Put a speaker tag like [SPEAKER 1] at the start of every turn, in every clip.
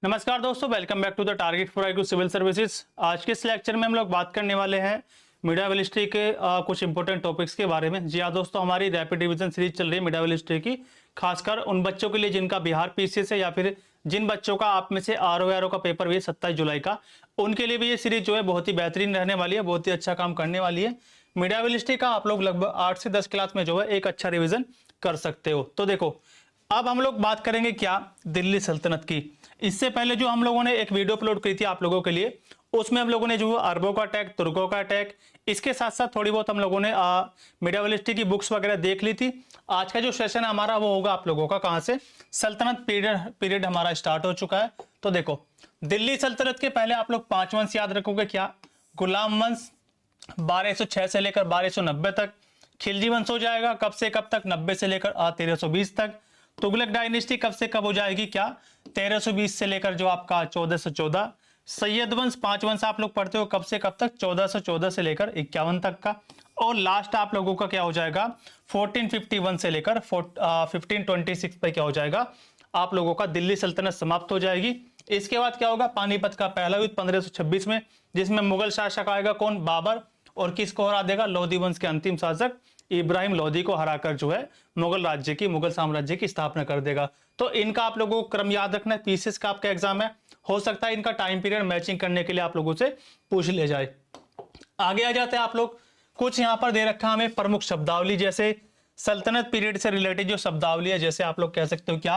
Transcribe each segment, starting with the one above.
[SPEAKER 1] नमस्कार दोस्तों, welcome back to the target for IQ civil services. आज के इस लेक्चर में हम लोग बात करने वाले हैं मीडिया हिस्ट्री के कुछ इंपॉर्टेंट टॉपिक्स के बारे में। जी हाँ दोस्तों, हमारी रैपिड रिवीजन सीरीज चल रही है मीडिया हिस्ट्री की, खासकर उन बच्चों के लिए जिनका बिहार पीसीएस है या फिर जिन बच्चों का आप में से RO का पेपर भी है 27 जुलाई का, उनके लिए भी ये सीरीज जो है बहुत ही बेहतरीन रहने वाली है, बहुत ही अच्छा काम करने वाली है। मीडिया हिस्ट्री का आप लोग लगभग 8 से 10 क्लास में जो है एक अच्छा रिविजन कर सकते हो। तो देखो, अब हम लोग बात करेंगे क्या, दिल्ली सल्तनत की। इससे पहले जो हम लोगों ने एक वीडियो अपलोड की थी आप लोगों के लिए, उसमें हम लोगों ने जो अरबों का अटैक, तुर्कों का अटैक, इसके साथ साथ थोड़ी बहुत हम लोगों ने मीडिया हिस्ट्री की बुक्स वगैरह देख ली थी। आज का जो सेशन है हमारा वो होगा आप लोगों का कहां से, सल्तनत पीरियड हमारा स्टार्ट हो चुका है। तो देखो, दिल्ली सल्तनत के पहले आप लोग 5 वंश याद रखोगे क्या, गुलाम वंश 1206 से लेकर 1290 तक, खिलजी वंश हो जाएगा कब से कब तक, 90 से लेकर 1320 तक। तुगलक डायनेस्टी कब से कब हो जाएगी क्या, 1320 से लेकर जो आपका 1414। सैयद वंश 5 वंश आप लोग पढ़ते हो कब से कब तक, 1414 से लेकर 51 तक का। और लास्ट आप लोगों का क्या हो जाएगा, 1451 से लेकर 1526 पे क्या हो जाएगा, आप लोगों का दिल्ली सल्तनत समाप्त हो जाएगी। इसके बाद क्या होगा, पानीपत का पहला युद्ध 1526 में, जिसमें मुगल शासक आएगा कौन, बाबर, और किसको हरा देगा, लोधी वंश के अंतिम शासक इब्राहिम लोधी को हराकर जो है मुगल साम्राज्य की स्थापना कर देगा। तो इनका आप लोगों को क्रम याद रखना है, पीसीएस का आपका एग्जाम है, हो सकता है इनका टाइम पीरियड मैचिंग करने के लिए आप लोगों से पूछ ले जाए। आगे आ जाते हैं आप लोग, कुछ यहां पर दे रखा हमें प्रमुख शब्दावली, जैसे सल्तनत पीरियड से रिलेटेड जो शब्दावली है, जैसे आप लोग कह सकते हो क्या,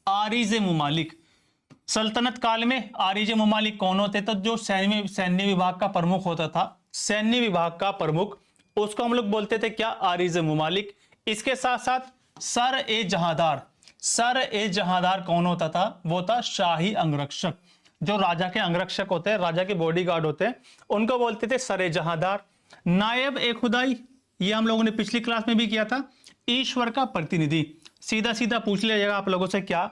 [SPEAKER 1] आरिज मुमालिक। सल्तनत काल में आरिज मुमालिक कौन होते, तो जो सैन्य विभाग का प्रमुख होता था, सैन्य विभाग का प्रमुख, उसको हम लोग बोलते थे क्या, आरिज मुमालिक। इसके साथ साथ सर ए जहांदार, सर ए जहांदार कौन होता था, वो था शाही अंगरक्षक। जो राजा के अंगरक्षक होते हैं, राजा के बॉडीगार्ड होते हैं, उनको बोलते थे सर ए जहांदार। नायब ए खुदाई, ये हम लोगों ने पिछली क्लास में भी किया था, ईश्वर का प्रतिनिधि। सीधा सीधा पूछ लिया जाएगा आप लोगों से क्या,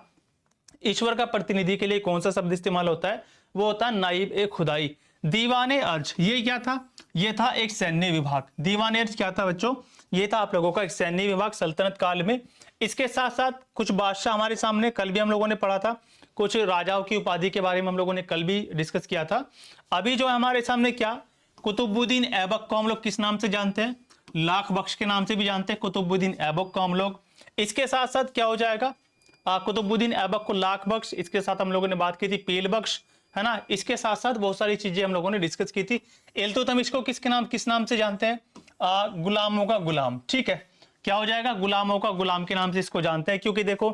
[SPEAKER 1] ईश्वर का प्रतिनिधि के लिए कौन सा शब्द इस्तेमाल होता है, वो होता है नाइब ए खुदाई। दीवाने अर्ज, ये क्या था, ये था एक सैन्य विभाग। दीवाने अर्ज क्या था बच्चों, ये था आप लोगों का एक सैन्य विभाग सल्तनत काल में। इसके साथ साथ कुछ बादशाह हमारे सामने कल भी हम लोगों ने पढ़ा था, कुछ राजाओं की उपाधि के बारे में हम लोगों ने कल भी डिस्कस किया था। अभी जो है हमारे सामने क्या, कुतुबुद्दीन ऐबक को हम लोग किस नाम से जानते हैं, लाख बख्श के नाम से भी जानते हैं कुतुबुद्दीन ऐबक को हम लोग। इसके साथ साथ क्या हो जाएगा, कुतुबुद्दीन ऐबक को लाख बख्श, इसके साथ हम लोगों ने बात की थी पील बख्श, है ना। इसके साथ साथ बहुत सारी चीजें हम लोगों ने डिस्कस की थी। इल्तुतमिश को किस नाम से जानते हैं, गुलामों का गुलाम, ठीक है। क्या हो जाएगा, गुलामों का गुलाम के नाम से इसको जानते हैं, क्योंकि देखो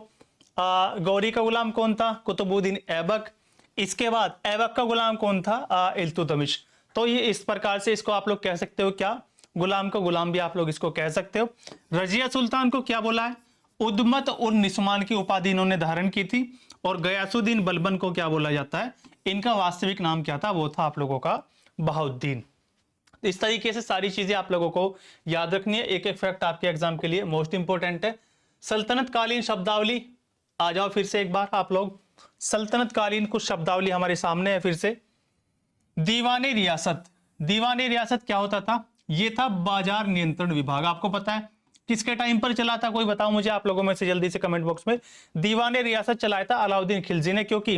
[SPEAKER 1] गौरी का गुलाम कौन था, कुतुबुद्दीन ऐबक। इसके बाद ऐबक का गुलाम कौन था, इल्तुतमिश। तो ये इस प्रकार से इसको आप लोग कह सकते हो क्या, गुलाम का गुलाम भी आप लोग इसको कह सकते हो। रजिया सुल्तान को क्या बोला है, उद्मत और निस्मान की उपाधि इन्होंने धारण की थी। और गयासुद्दीन बलबन को क्या बोला जाता है, इनका वास्तविक नाम क्या था, वो था आप लोगों का बहाउद्दीन। इस तरीके से सारी चीजें आप लोगों को याद रखनी है, एक एक फैक्ट आपके एग्जाम के लिए मोस्ट इंपोर्टेंट है। सल्तनत कालीन शब्दावली, आ जाओ फिर से एक बार आप लोग, सल्तनत कालीन कुछ शब्दावली हमारे सामने है फिर से। दीवाने रियासत, दीवाने रियासत क्या होता था, ये था बाजार नियंत्रण विभाग। आपको पता है किसके टाइम पर चला था, कोई बताओ मुझे आप लोगों में से जल्दी से कमेंट बॉक्स में। दीवाने रियासत चलाया था अलाउद्दीन खिलजी ने, क्योंकि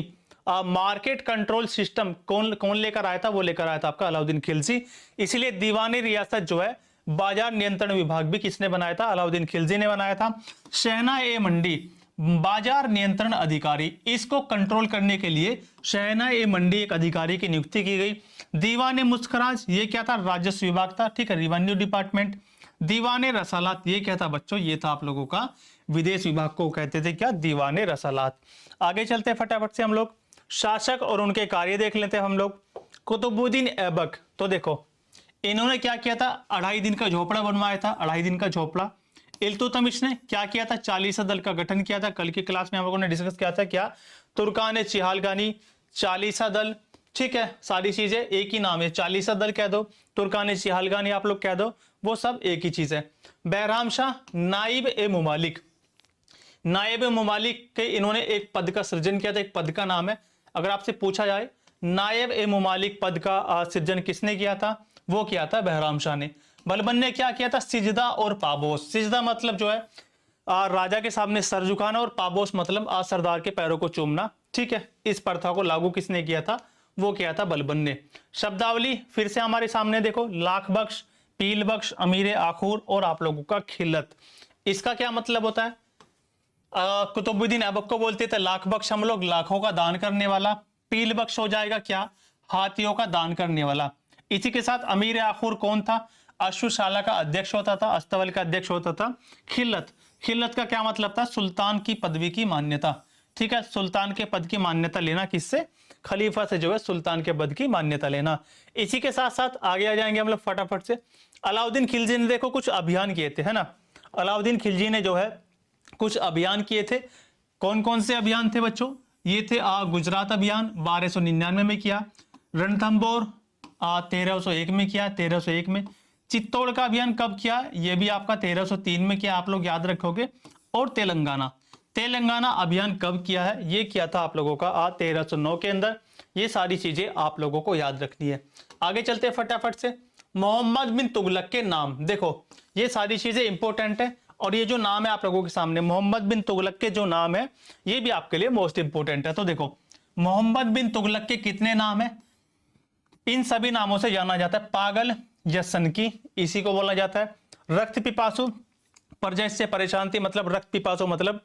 [SPEAKER 1] मार्केट कंट्रोल सिस्टम कौन लेकर आया था, वो लेकर आया था आपका अलाउद्दीन खिलजी। इसीलिए दीवाने रियासत जो है, बाजार नियंत्रण विभाग भी किसने बनाया था, अलाउद्दीन खिलजी ने बनाया था। शहना ए मंडी, बाजार नियंत्रण अधिकारी, इसको कंट्रोल करने के लिए शहना ए मंडी एक अधिकारी की नियुक्ति की गई। दीवाने मुस्कराज, ये क्या था, राजस्व विभाग था, ठीक है, रेवेन्यू डिपार्टमेंट। दीवाने रसालात, ये क्या था बच्चों, ये था आप लोगों का विदेश विभाग को कहते थे क्या, दीवाने रसालात। आगे चलते हैं फटाफट से हम लोग, शासक और उनके कार्य देख लेते हैं हम लोग। कुतुबुद्दीन ऐबक, तो देखो इन्होंने क्या किया था, 2.5 दिन का झोपड़ा बनवाया था, 2.5 दिन का झोपड़ा। इल्तुतमिश ने क्या किया था, 40 दल का गठन किया था, कल की क्लास में हम लोगों ने डिस्कस किया था क्या, तुर्कान चिहालगानी 40 दल, ठीक है, सारी चीजें एक ही नाम है, 40 दल कह दो, तुर्कान चिहालगानी आप लोग कह दो, वो सब एक ही चीज है। बहराम शाह नाइब ए मुमालिक, नायब मुमालिक के इन्होंने एक पद का सृजन किया था, एक पद का नाम है। अगर आपसे पूछा जाए नायब ए मुमालिक पद का सृजन किसने किया था, वो किया था बहराम शाह ने। बलबन ने क्या किया था, सिजदा और पाबोस। सिजदा मतलब जो है राजा के सामने सर झुकाना, और पाबोस मतलब सरदार के पैरों को चूमना, ठीक है, इस प्रथा को लागू किसने किया था? वो किया था बलबन ने। शब्दावली फिर से हमारे सामने देखो, लाख बख्श, पील बख्श, अमीर आखूर और आप लोगों का खिल्लत। इसका क्या मतलब होता है? कुतुबुद्दीन ऐबक को बोलते थे लाख बख्श हम लोग, लाखों का दान करने वाला। पील बख्श हो जाएगा क्या? हाथियों का दान करने वाला। इसी के साथ अमीर आखूर कौन था? अश्वशाला का अध्यक्ष होता था, अस्तबल का अध्यक्ष होता था। खिल्लत, खिल्लत का क्या मतलब था? सुल्तान की पदवी की मान्यता। ठीक है, सुल्तान के पद की मान्यता लेना, किससे? खलीफा से जो है सुल्तान के पद की मान्यता लेना। इसी के साथ साथ आगे आ जाएंगे हम लोग फटाफट से। अलाउद्दीन खिलजी ने देखो कुछ अभियान किए थे, है ना। अलाउद्दीन खिलजी ने जो है कुछ अभियान किए थे। कौन कौन से अभियान थे बच्चों? ये थे गुजरात अभियान 1299 में किया, रणथंबोर 1301 में किया, 1301 में। चित्तौड़ का अभियान कब किया? ये भी आपका 1303 में किया, आप लोग याद रखोगे। और तेलंगाना, तेलंगाना अभियान कब किया है? ये किया था आप लोगों का 1309 के अंदर। ये सारी चीजें आप लोगों को याद रखनी है। आगे चलते हैं फटाफट से। मोहम्मद बिन तुगलक के नाम देखो, ये सारी चीजें इंपॉर्टेंट है। और ये जो नाम है आप लोगों के सामने, मोहम्मद बिन तुगलक के जो नाम है, ये भी आपके लिए मोस्ट इंपोर्टेंट है। तो देखो, मोहम्मद बिन तुगलक के कितने नाम है? इन सभी नामों से जाना जाता है। पागल या सनकी, इसी को बोला जाता है। रक्त पिपासु, परजय से परेशान थी, मतलब रक्त पिपासु मतलब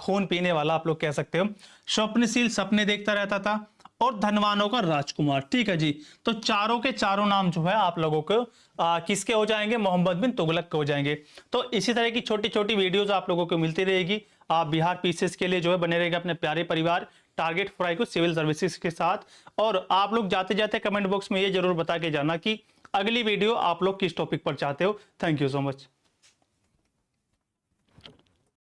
[SPEAKER 1] खून पीने वाला, आप लोग कह सकते हो। स्वप्नशील, सपने देखता रहता था। और धनवानों का राजकुमार। ठीक है जी, तो चारों के चारों नाम जो है आप लोगों को किसके हो जाएंगे? मोहम्मद बिन तुगलक के हो जाएंगे। तो इसी तरह की छोटी छोटी वीडियोस आप लोगों को मिलती रहेगी। आप बिहार पीसीएस के लिए जो है बने रहेगा अपने प्यारे परिवार target for IQ civil services के साथ। और आप लोग जाते जाते कमेंट बॉक्स में ये जरूर बता के जाना कि अगली वीडियो आप लोग किस टॉपिक पर चाहते हो। Thank you so much.